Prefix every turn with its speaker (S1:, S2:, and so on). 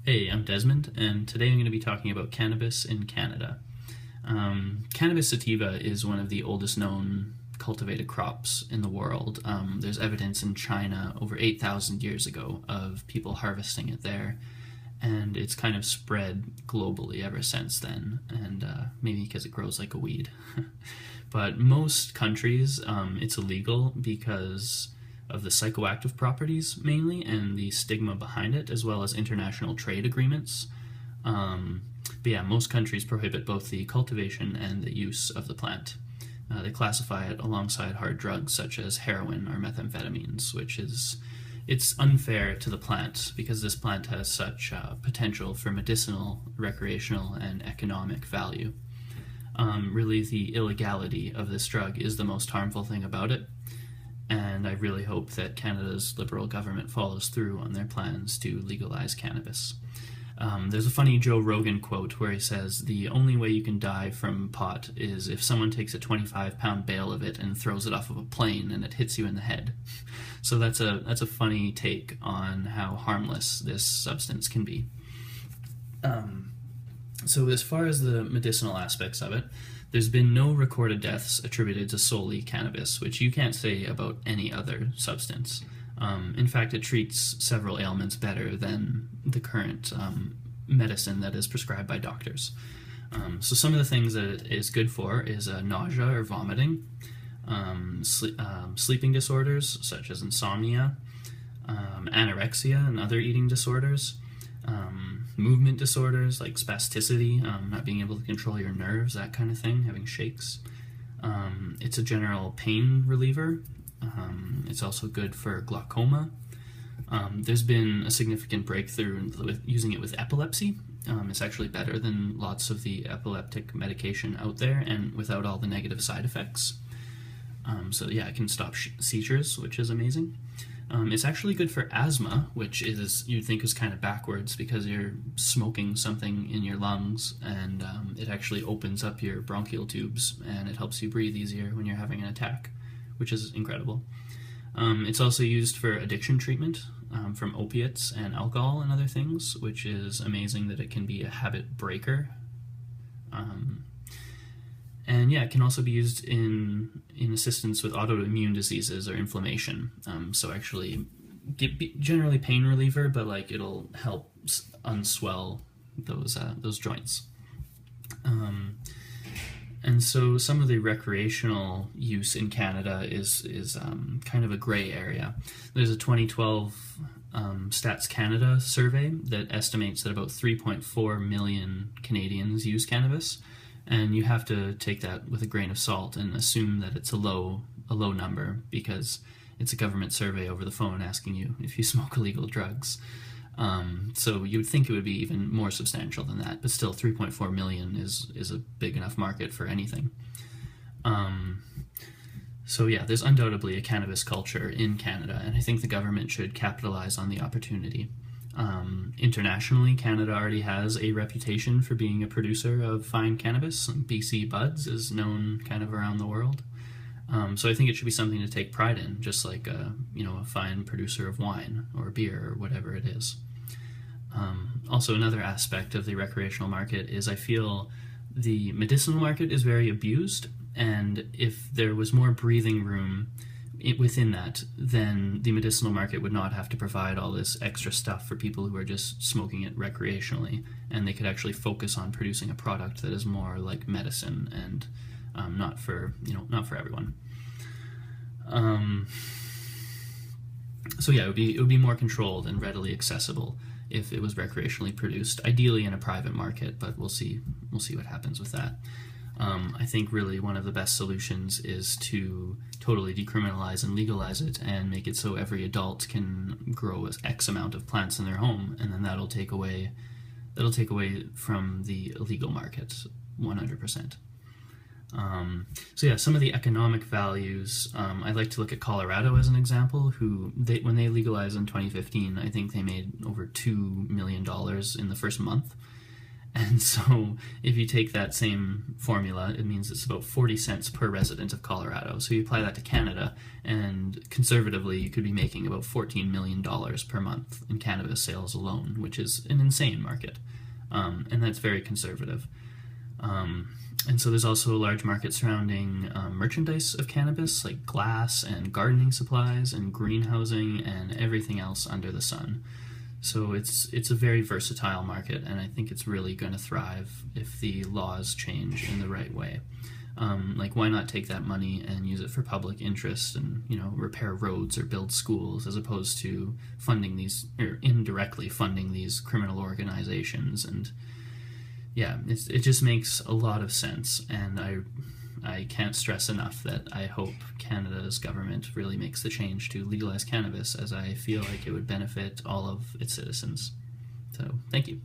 S1: Hey, I'm Desmond, and today I'm going to be talking about cannabis in Canada. Cannabis sativa is one of the oldest known cultivated crops in the world. There's evidence in China over 8,000 years ago of people harvesting it there, and it's kind of spread globally ever since then, and maybe because it grows like a weed. But most countries, it's illegal because of the psychoactive properties mainly and the stigma behind it, as well as international trade agreements. But yeah, most countries prohibit both the cultivation and the use of the plant. They classify it alongside hard drugs such as heroin or methamphetamines, which is it's unfair to the plant because this plant has such potential for medicinal, recreational, and economic value. Really, the illegality of this drug is the most harmful thing about it, and I really hope that Canada's Liberal government follows through on their plans to legalize cannabis. There's a funny Joe Rogan quote where he says, "The only way you can die from pot is if someone takes a 25-pound bale of it and throws it off of a plane and it hits you in the head." So that's a funny take on how harmless this substance can be. So as far as the medicinal aspects of it, there's been no recorded deaths attributed to solely cannabis, which you can't say about any other substance. In fact, it treats several ailments better than the current medicine that is prescribed by doctors. So some of the things that it is good for is nausea or vomiting, sleeping disorders such as insomnia, anorexia and other eating disorders, movement disorders like spasticity, not being able to control your nerves, that kind of thing, having shakes. It's a general pain reliever. It's also good for glaucoma. There's been a significant breakthrough with using it with epilepsy. It's actually better than lots of the epileptic medication out there and without all the negative side effects. So yeah, it can stop seizures, which is amazing. It's actually good for asthma, which is you'd think is kind of backwards because you're smoking something in your lungs, and it actually opens up your bronchial tubes and it helps you breathe easier when you're having an attack, which is incredible. It's also used for addiction treatment from opiates and alcohol and other things, which is amazing that it can be a habit breaker. And yeah, it can also be used in assistance with autoimmune diseases or inflammation. So actually, generally pain reliever, but like it'll help unswell those joints. And so some of the recreational use in Canada is kind of a gray area. There's a 2012 Stats Canada survey that estimates that about 3.4 million Canadians use cannabis, and you have to take that with a grain of salt and assume that it's a low number because it's a government survey over the phone asking you if you smoke illegal drugs. So you would think it would be even more substantial than that, but still 3.4 million is a big enough market for anything. So yeah, there's undoubtedly a cannabis culture in Canada, and I think the government should capitalize on the opportunity. Internationally, Canada already has a reputation for being a producer of fine cannabis. BC Buds is known kind of around the world. So I think it should be something to take pride in, just like a fine producer of wine or beer or whatever it is. Also, another aspect of the recreational market is I feel the medicinal market is very abused, and if there was more breathing room within that, then the medicinal market would not have to provide all this extra stuff for people who are just smoking it recreationally, and they could actually focus on producing a product that is more like medicine and not for everyone. So yeah, it would be more controlled and readily accessible if it was recreationally produced, ideally in a private market, but we'll see what happens with that. I think really one of the best solutions is to totally decriminalize and legalize it and make it so every adult can grow X amount of plants in their home, and then that'll take away from the illegal market 100%. So yeah, some of the economic values, I'd like to look at Colorado as an example, when they legalized in 2015, I think they made over $2 million in the first month. And so if you take that same formula, it means it's about 40 cents per resident of Colorado. So you apply that to Canada, and conservatively, you could be making about $14 million per month in cannabis sales alone, which is an insane market. And that's very conservative. And so there's also a large market surrounding merchandise of cannabis, like glass and gardening supplies and greenhousing and everything else under the sun. So it's a very versatile market, and I think it's really going to thrive if the laws change in the right way. Like, why not take that money and use it for public interest and, repair roads or build schools, as opposed to funding these, or indirectly funding these criminal organizations. And yeah, it just makes a lot of sense, and I can't stress enough that I hope Canada's government really makes the change to legalize cannabis, as I feel like it would benefit all of its citizens. So, thank you.